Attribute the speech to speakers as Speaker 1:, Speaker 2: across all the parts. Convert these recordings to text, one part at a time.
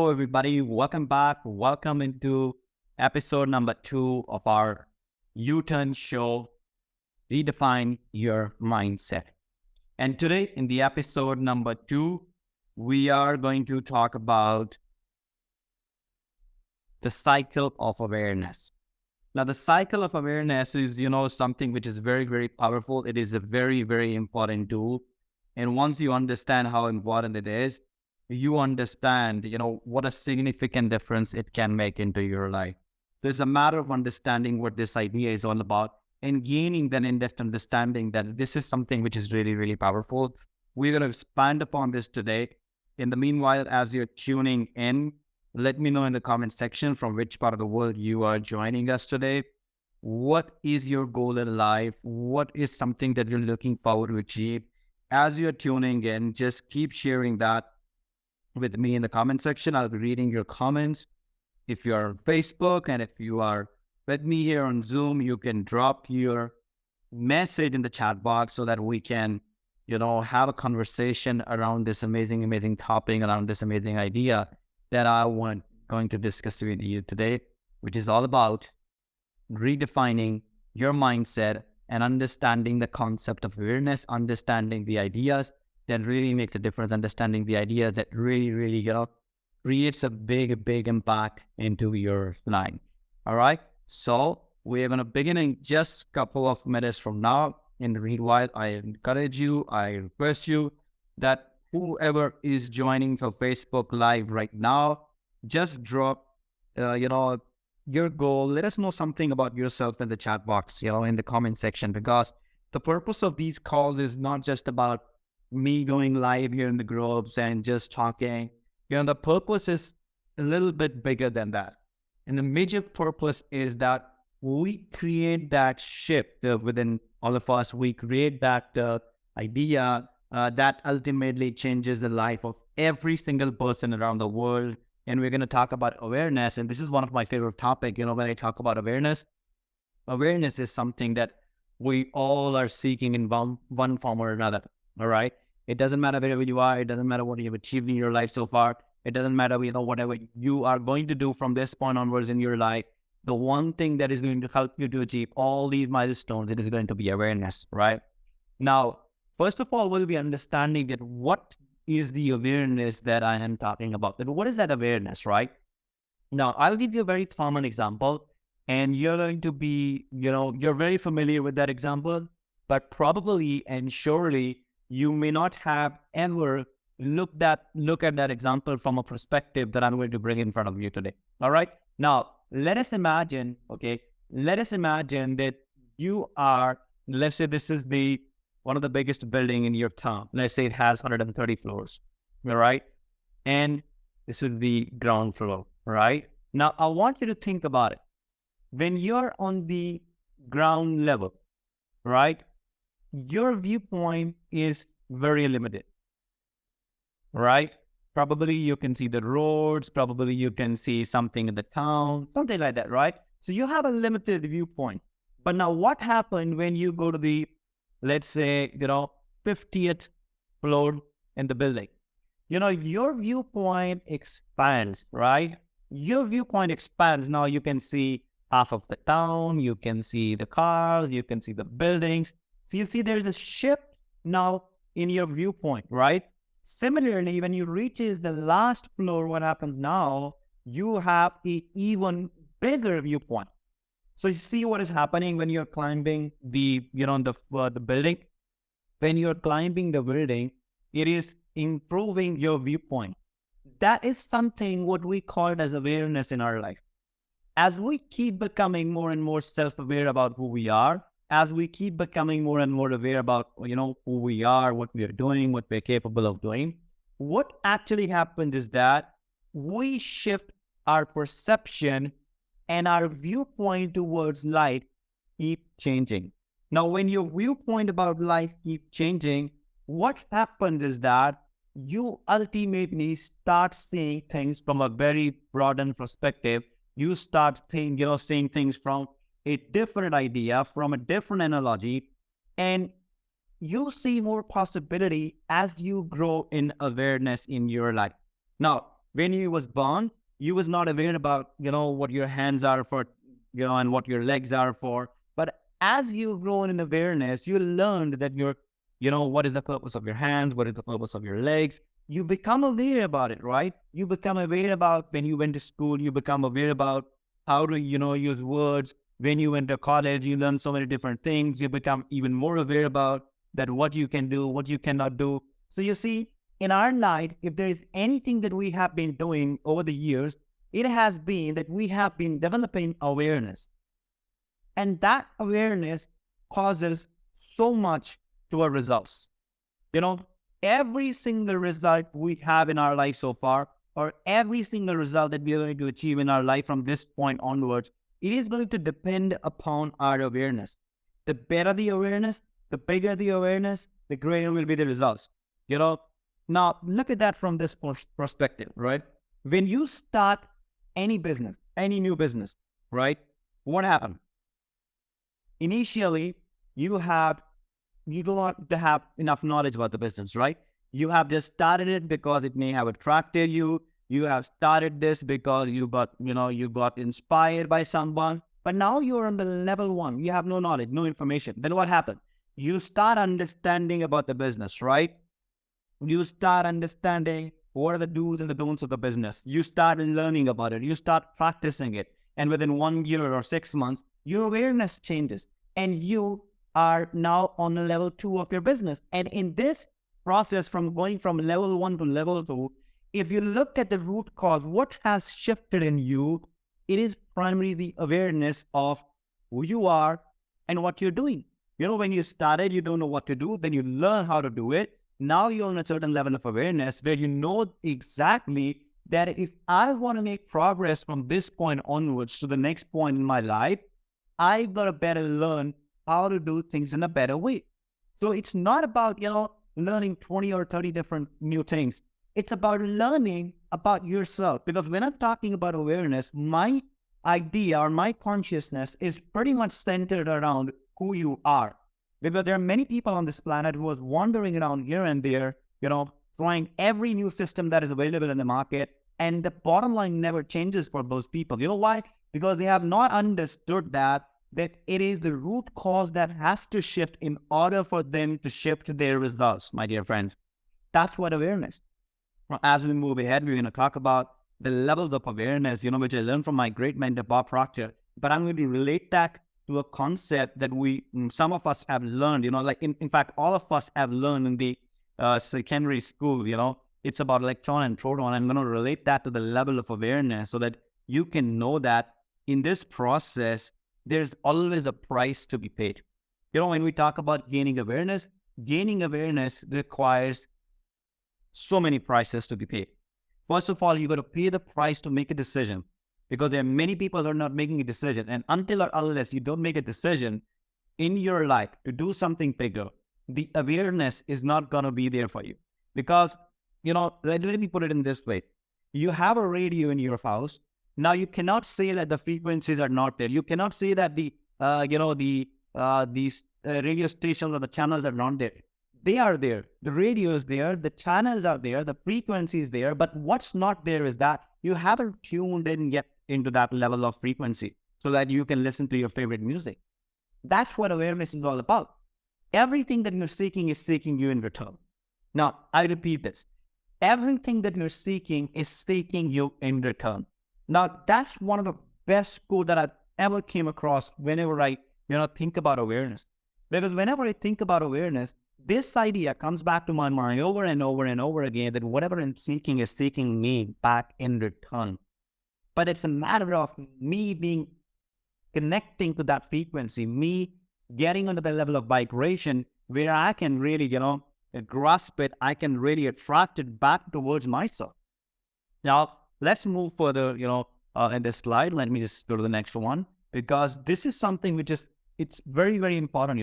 Speaker 1: Hello, everybody. Welcome back. Welcome into episode number 2 of our U-Turn show, Redefine Your Mindset. And today, in the episode number 2, we are going to talk about the cycle of awareness. Now, the cycle of awareness is, something which is very, very powerful. It is a very, very important tool. And once you understand how important it is, you understand, what a significant difference it can make into your life. So it's a matter of understanding what this idea is all about and gaining that in-depth understanding that this is something which is really, really powerful. We're going to expand upon this today. In the meanwhile, as you're tuning in, let me know in the comment section from which part of the world you are joining us today. What is your goal in life? What is something that you're looking forward to achieve? As you're tuning in, just keep sharing that with me in the comment section. I'll be reading your comments. If you're on Facebook and if you are with me here on Zoom, you can drop your message in the chat box so that we can, have a conversation around this amazing topic, around this amazing idea that I want going to discuss with you today, which is all about redefining your mindset and understanding the concept of awareness, understanding the ideas that really makes a difference, understanding the ideas that really, creates a big impact into your life. All right. So we're going to begin in just a couple of minutes from now. In the meanwhile, I encourage you, I request you that whoever is joining for Facebook Live right now, just drop, your goal. Let us know something about yourself in the chat box, in the comment section, because the purpose of these calls is not just about me going live here in the groups and just talking. The purpose is a little bit bigger than that. And the major purpose is that we create that shift within all of us. We create that idea that ultimately changes the life of every single person around the world. And we're going to talk about awareness. And this is one of my favorite topics. When I talk about awareness is something that we all are seeking in one form or another. All right. It doesn't matter wherever you are. It doesn't matter what you've achieved in your life so far. It doesn't matter, whatever you are going to do from this point onwards in your life. The one thing that is going to help you to achieve all these milestones, it is going to be awareness, right? Now, first of all, we'll be understanding that what is the awareness that I am talking about. What is that awareness, right? Now, I'll give you a very common example, and you're going to be, you're very familiar with that example, but probably and surely you may not have ever look at that example from a perspective that I'm going to bring in front of you today. All right. Now, let us imagine that you are, let's say this is one of the biggest building in your town. Let's say it has 130 floors. All right. And this is the ground floor. Right. Now, I want you to think about it. When you're on the ground level, right, your viewpoint is very limited, right? Probably you can see the roads, probably you can see something in the town, something like that, right? So you have a limited viewpoint. But now what happened when you go to the, let's say, 50th floor in the building? Your viewpoint expands, right? Your viewpoint expands. Now you can see half of the town, you can see the cars, you can see the buildings. So you see there's a shift now in your viewpoint, right? Similarly, when you reaches the last floor, what happens now? You have an even bigger viewpoint. So you see what is happening when you're climbing the building. When you're climbing the building, it is improving your viewpoint. That is something what we call it as awareness in our life. As we keep becoming more and more self-aware about who we are, as we keep becoming more and more aware about, who we are, what we are doing, what we're capable of doing, what actually happens is that we shift our perception and our viewpoint towards life keep changing. Now, when your viewpoint about life keep changing, what happens is that you ultimately start seeing things from a very broadened perspective. You start seeing things from a different idea, from a different analogy, and you see more possibility as you grow in awareness in your life. Now, When you was born, you was not aware about, what your hands are for, and what your legs are for. But as you've grown in awareness, you learned that what is the purpose of your hands? What is the purpose of your legs? You become aware about it, right? You become aware about when you went to school, you become aware about how to, use words. When you went to college, you learn so many different things. You become even more aware about that what you can do, what you cannot do. So you see, in our life, if there is anything that we have been doing over the years, it has been that we have been developing awareness. And that awareness causes so much to our results. Every single result we have in our life so far, or every single result that we are going to achieve in our life from this point onwards, it is going to depend upon our awareness. The better the awareness, the bigger the awareness, the greater will be the results. Now look at that from this perspective, right? When you start any business, any new business, right? What happened? Initially, you do not have enough knowledge about the business, right? You have just started it because it may have attracted you. You have started this because you got inspired by someone. But now you're on the level 1. You have no knowledge, no information. Then what happened? You start understanding about the business, right? You start understanding what are the do's and the don'ts of the business. You start learning about it. You start practicing it. And within 1 year or 6 months, your awareness changes. And you are now on level 2 of your business. And in this process, from going from level 1 to level 2, if you look at the root cause, what has shifted in you, it is primarily the awareness of who you are and what you're doing. When you started, you don't know what to do. Then you learn how to do it. Now you're on a certain level of awareness where you know exactly that if I want to make progress from this point onwards to the next point in my life, I've got to better learn how to do things in a better way. So it's not about, learning 20 or 30 different new things. It's about learning about yourself. Because when I'm talking about awareness, my idea or my consciousness is pretty much centered around who you are. Because there are many people on this planet who is wandering around here and there, trying every new system that is available in the market. And the bottom line never changes for those people. You know why? Because they have not understood that it is the root cause that has to shift in order for them to shift their results, my dear friends. That's what awareness. As we move ahead, we're going to talk about the levels of awareness, which I learned from my great mentor, Bob Proctor. But I'm going to relate that to a concept that some of us have learned, in fact, all of us have learned in the secondary school, it's about electron and proton. I'm going to relate that to the level of awareness so that you can know that in this process, there's always a price to be paid. When we talk about gaining awareness requires so many prices to be paid. First of all, you got to pay the price to make a decision, because there are many people who are not making a decision. And until or unless you don't make a decision in your life to do something bigger, the awareness is not going to be there for you. Because, let me put it in this way. You have a radio in your house. Now, you cannot say that the frequencies are not there. You cannot say that these radio stations or the channels are not there. They are there. The radio is there. The channels are there. The frequency is there. But what's not there is that you haven't tuned in yet into that level of frequency so that you can listen to your favorite music. That's what awareness is all about. Everything that you're seeking is seeking you in return. Now, I repeat this. Everything that you're seeking is seeking you in return. Now, that's one of the best quotes that I've ever came across whenever I, think about awareness. Because whenever I think about awareness, this idea comes back to my mind over and over and over again that whatever I'm seeking is seeking me back in return. But it's a matter of me connecting to that frequency, me getting onto the level of vibration where I can really, grasp it. I can really attract it back towards myself. Now, let's move further, in this slide. Let me just go to the next one, because this is something which it's very, very important,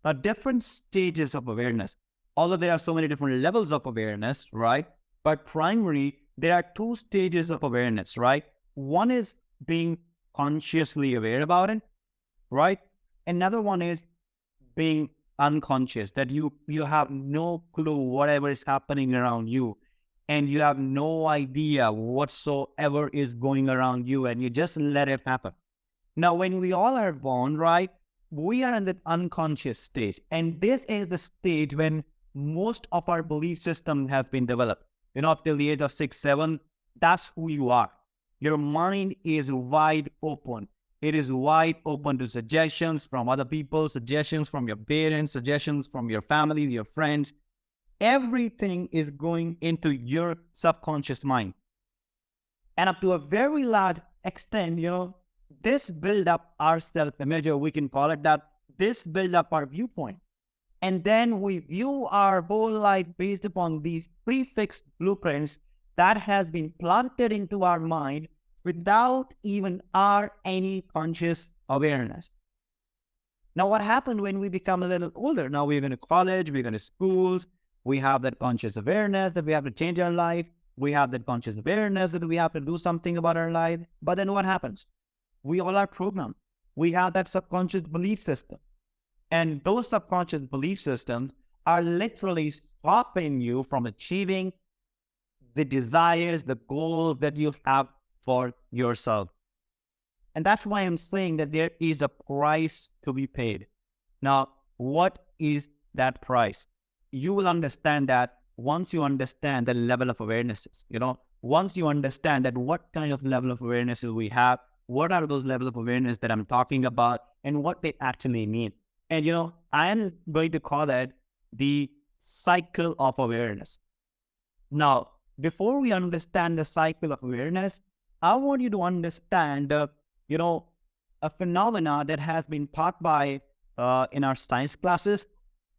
Speaker 1: Now, different stages of awareness. Although there are so many different levels of awareness, right? But primarily, there are 2 stages of awareness, right? One is being consciously aware about it, right? Another one is being unconscious, that you have no clue whatever is happening around you. and you have no idea whatsoever is going around you, and you just let it happen. Now, when we all are born, right, we are in the unconscious stage. And this is the stage when most of our belief system has been developed. Up till the age of 6, 7, that's who you are. Your mind is wide open. It is wide open to suggestions from other people, suggestions from your parents, suggestions from your family, your friends. Everything is going into your subconscious mind. And up to a very large extent, this build up our self-image, or we can call it that, this build up our viewpoint. And then we view our whole life based upon these prefixed blueprints that has been planted into our mind without even any conscious awareness. Now, what happened when we become a little older? Now we're going to college, we're going to schools, we have that conscious awareness that we have to change our life. We have that conscious awareness that we have to do something about our life. But then what happens? We all are programmed. We have that subconscious belief system. And those subconscious belief systems are literally stopping you from achieving the desires, the goals that you have for yourself. And that's why I'm saying that there is a price to be paid. Now, what is that price? You will understand that once you understand the level of awarenesses, once you understand that what kind of level of awarenesses we have, what are those levels of awareness that I'm talking about, and what they actually mean. And, I am going to call it the cycle of awareness. Now, before we understand the cycle of awareness, I want you to understand, a phenomena that has been taught by in our science classes.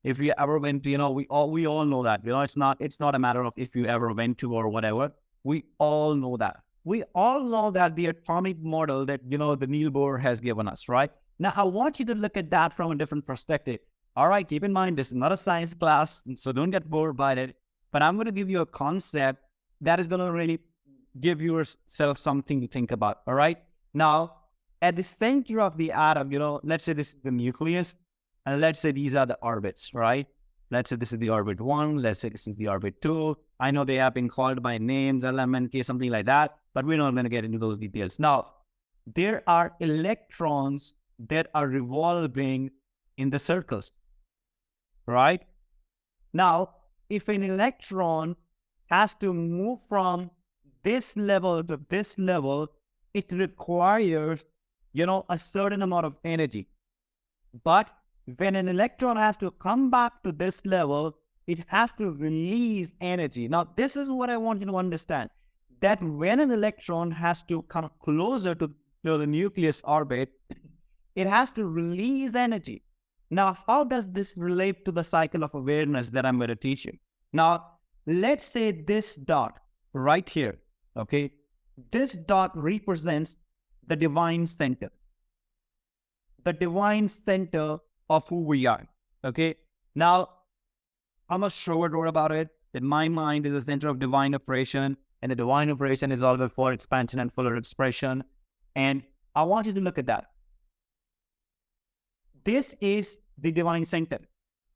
Speaker 1: If you ever went to, we all know that. It's not a matter of if you ever went to or whatever. We all know that. We all know that the atomic model that, the Niels Bohr has given us, right? Now, I want you to look at that from a different perspective. All right, keep in mind, this is not a science class, so don't get bored by it. But I'm going to give you a concept that is going to really give yourself something to think about, all right? Now, at the center of the atom, let's say this is the nucleus, and let's say these are the orbits, right? Let's say this is the orbit 1, let's say this is the orbit 2. I know they have been called by names, LMNK, something like that, but we're not going to get into those details. Now, there are electrons that are revolving in the circles, right? Now, if an electron has to move from this level to this level, it requires, a certain amount of energy. But when an electron has to come back to this level, it has to release energy. Now, this is what I want you to understand, that when an electron has to come closer to the nucleus orbit, it has to release energy. Now, how does this relate to the cycle of awareness that I'm going to teach you? Now, let's say this dot right here, okay? This dot represents the divine center. The divine center of who we are, okay? Now, I'm a short word about it, that my mind is the center of divine operation, and the divine operation is all about full expansion and fuller expression. And I want you to look at that. This is the divine center,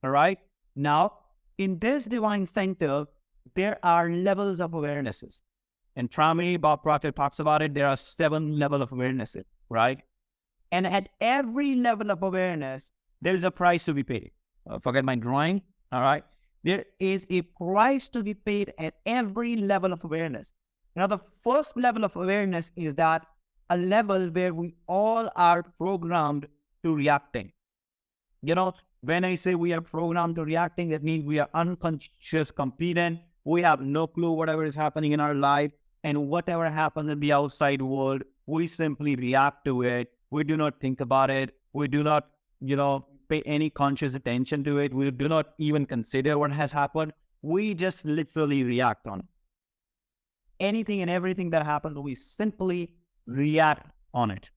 Speaker 1: all right? Now, in this divine center, there are levels of awarenesses. And Trami, Bob Proctor talks about it. There are 7 levels of awarenesses, right? And at every level of awareness, there's a price to be paid. Forget my drawing, all right? There is a price to be paid at every level of awareness. Now, the first level of awareness is that a level where we all are programmed to reacting. When I say we are programmed to reacting, that means we are unconscious, competent. We have no clue whatever is happening in our life, and whatever happens in the outside world, we simply react to it. We do not think about it. We do not, pay any conscious attention to it. We do not even consider what has happened. We just literally react on it. Anything and everything that happens, we simply react on it.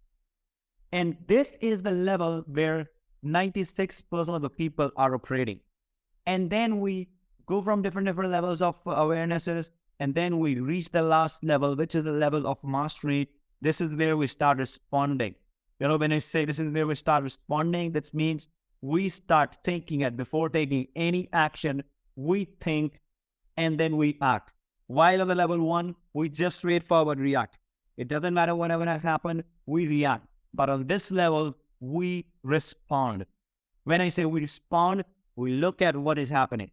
Speaker 1: And this is the level where 96% of the people are operating. And then we go from different levels of awarenesses, and then we reach the last level, which is the level of mastery. This is where we start responding. When I say this is where we start responding, that means we start thinking, and before taking any action, we think and then we act. While on the level 1, we just straightforward react. It doesn't matter whatever has happened, we react. But on this level, we respond. When I say we respond, we look at what is happening.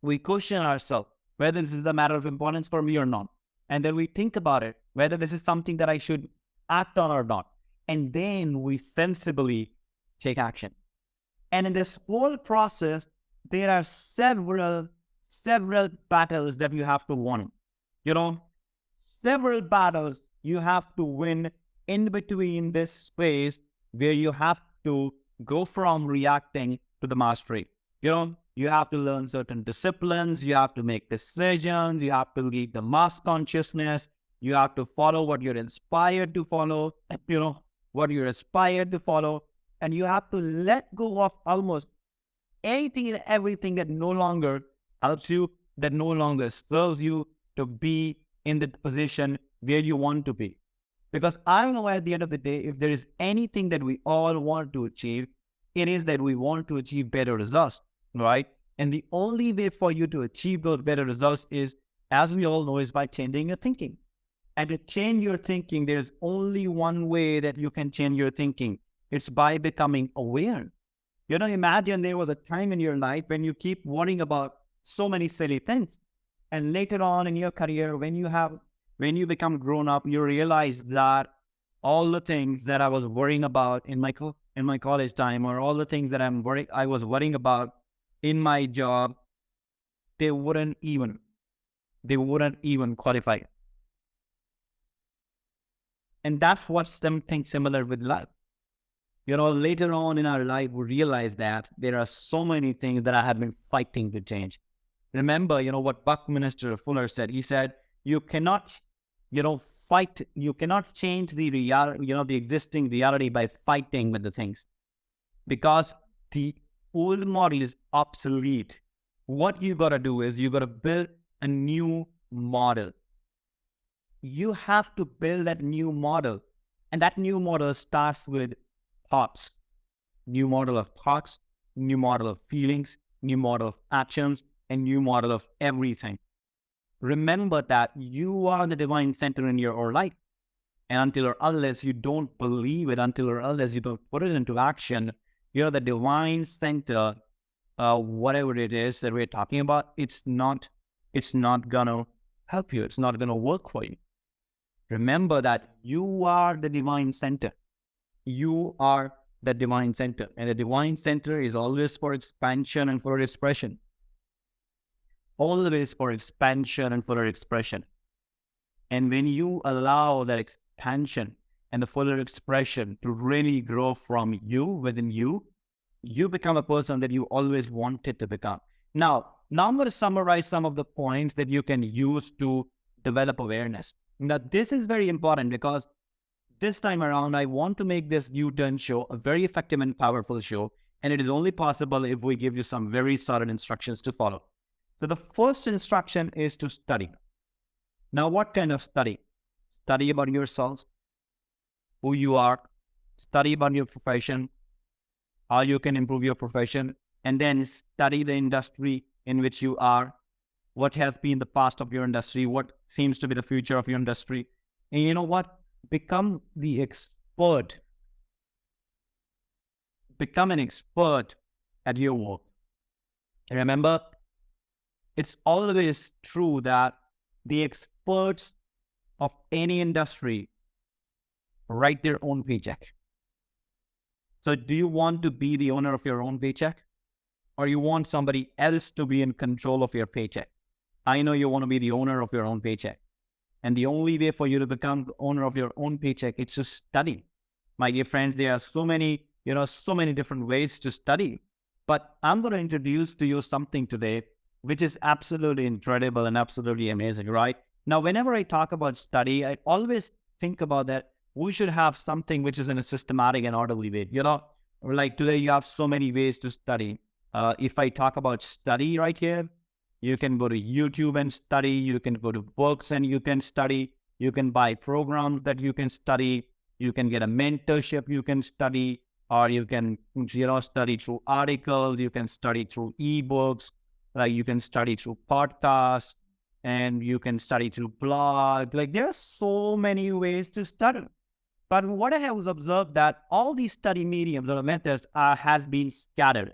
Speaker 1: We question ourselves whether this is a matter of importance for me or not. And then we think about it, whether this is something that I should act on or not. And then we sensibly take action. And in this whole process, there are several battles that you have to win. Several battles you have to win in between this space where you have to go from reacting to the mastery. You have to learn certain disciplines, you have to make decisions, you have to lead the mass consciousness, you have to follow what you're inspired to follow, what you're aspired to follow, and you have to let go of almost anything and everything that no longer helps you, that no longer serves you to be in the position where you want to be. Because I don't know, at the end of the day, if there is anything that we all want to achieve, it is that we want to achieve better results, right? And the only way for you to achieve those better results is, as we all know, is by changing your thinking. And to change your thinking, there's only one way that you can change your thinking. It's by becoming aware. Imagine there was a time in your life when you keep worrying about so many silly things. And later on in your career, when you become grown up, you realize that all the things that I was worrying about in my college time, or all the things that I was worrying about in my job, they wouldn't even qualify. And that's what's something similar with life. Later on in our life, we realize that there are so many things that I have been fighting to change. Remember, what Buckminster Fuller said. He said, you cannot, you cannot change the reality, the existing reality by fighting with the things. Because the old model is obsolete. What you got to do is you got to build a new model. You have to build that new model. And that new model starts with thoughts. New model of thoughts, new model of feelings, new model of actions, and new model of everything. Remember that you are the divine center in your own life. And until or unless you don't believe it, until or unless you don't put it into action, the divine center, whatever it is that we're talking about, it's not gonna help you. It's not gonna work for you. Remember that you are the divine center. You are the divine center. And the divine center is always for expansion and for expression. Always for expansion and for expression. And when you allow that expansion and the fuller expression to really grow from you, within you, you become a person that you always wanted to become. Now I'm going to summarize some of the points that you can use to develop awareness. Now, this is very important because this time around, I want to make this U-turn show a very effective and powerful show. And it is only possible if we give you some very solid instructions to follow. So the first instruction is to study. Now, what kind of study? Study about yourselves, who you are, study about your profession, how you can improve your profession, and then study the industry in which you are, what has been the past of your industry, what seems to be the future of your industry. And you know what? Become the expert. Become an expert at your work. And remember, it's always true that the experts of any industry write their own paycheck. So do you want to be the owner of your own paycheck? Or you want somebody else to be in control of your paycheck? I know you want to be the owner of your own paycheck. And the only way for you to become the owner of your own paycheck is to study. My dear friends, there are so many different ways to study. But I'm going to introduce to you something today which is absolutely incredible and absolutely amazing, right? Now, whenever I talk about study, I always think about that we should have something which is in a systematic and orderly way. Like today, you have so many ways to study. If I talk about study right here, you can go to YouTube and study. You can go to books and you can study. You can buy programs that you can study. You can get a mentorship you can study, or you can, study through articles. You can study through ebooks. Like you can study through podcasts and you can study through blog. Like there are so many ways to study. But what I have was observed that all these study mediums or methods has been scattered.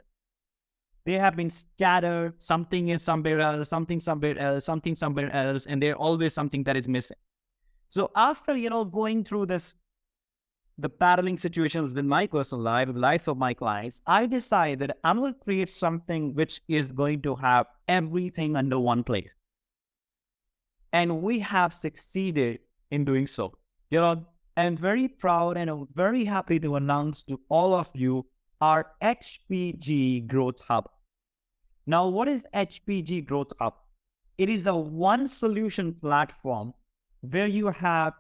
Speaker 1: They have been scattered. Something is somewhere else, something somewhere else, something somewhere else, and there's always something that is missing. So after going through the battling situations with my personal life, with the lives of my clients, I decided that I'm going to create something which is going to have everything under one place. And we have succeeded in doing so. I'm very proud and I'm very happy to announce to all of you our HPG Growth Hub. Now, what is HPG Growth Hub? It is a one solution platform where you have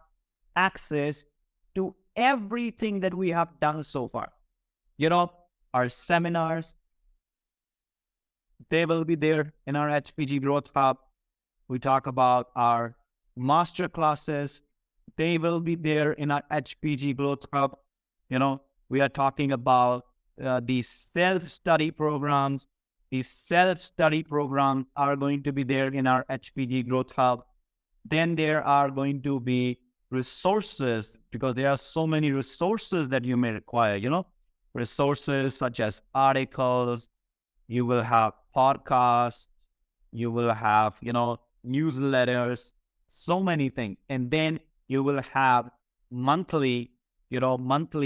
Speaker 1: access to everything that we have done so far. Our seminars, they will be there in our HPG Growth Hub. We talk about our master classes. They will be there in our HPG Growth Hub. We are talking about these self-study programs. These self-study programs are going to be there in our HPG Growth Hub. Then there are going to be resources, because there are so many resources that you may require, resources such as articles, you will have podcasts, you will have, newsletters, so many things. And then you will have monthly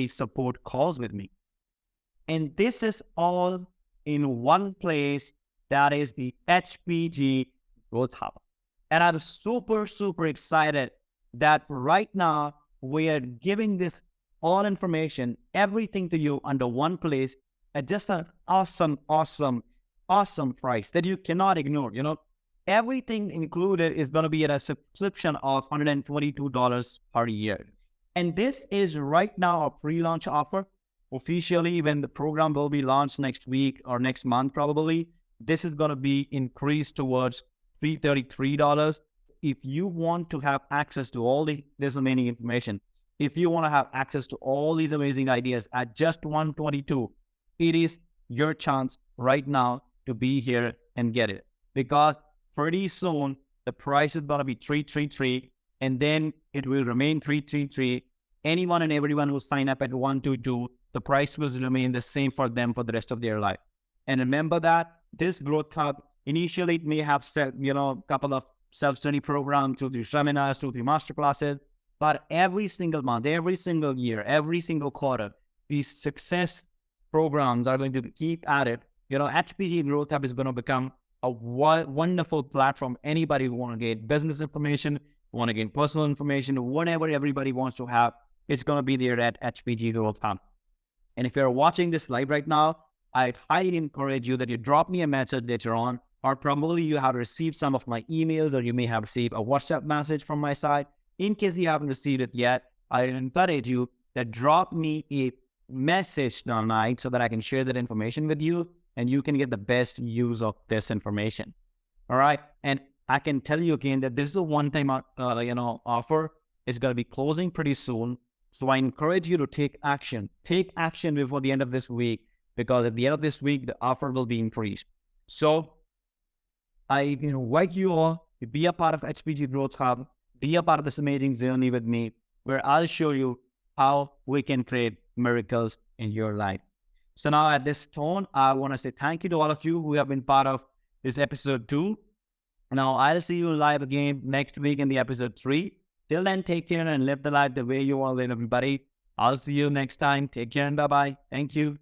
Speaker 1: support calls with me. And this is all in one place, that is the HPG Growth Hub. And I'm super, super excited that right now we are giving this all information, everything to you under one place at just an awesome, awesome, awesome price that you cannot ignore. Everything included is going to be at a subscription of $122 per year. And this is right now a pre-launch offer. Officially, when the program will be launched next week or next month, probably, this is going to be increased towards $333. If you want to have access to all this remaining information, if you want to have access to all these amazing ideas at just $122, it is your chance right now to be here and get it. Because pretty soon, the price is going to be $333, and then it will remain $333. Anyone and everyone who sign up at $122, the price will remain the same for them for the rest of their life. And remember that this Growth Hub, initially it may have a couple of self-study programs, 2-3 seminars, 2-3 masterclasses, but every single month, every single year, every single quarter, these success programs are going to keep at it. HPG Growth Hub is going to become a wonderful platform. Anybody who want to get business information, want to get personal information, whatever everybody wants to have, it's going to be there at HPG Growth Hub. And if you're watching this live right now, I highly encourage you that you drop me a message later on, or probably you have received some of my emails, or you may have received a WhatsApp message from my side. In case you haven't received it yet, I encourage you that drop me a message tonight so that I can share that information with you and you can get the best use of this information. All right. And I can tell you again that this is a one-time offer. It's going to be closing pretty soon. So I encourage you to take action. Take action before the end of this week, because at the end of this week, the offer will be increased. So I invite you all to be a part of HPG Growth Hub, be a part of this amazing journey with me, where I'll show you how we can create miracles in your life. So now at this tone, I want to say thank you to all of you who have been part of this episode 2. Now I'll see you live again next week in the episode 3. Till then, take care and live the life the way you want to live, everybody. I'll see you next time. Take care and bye-bye. Thank you.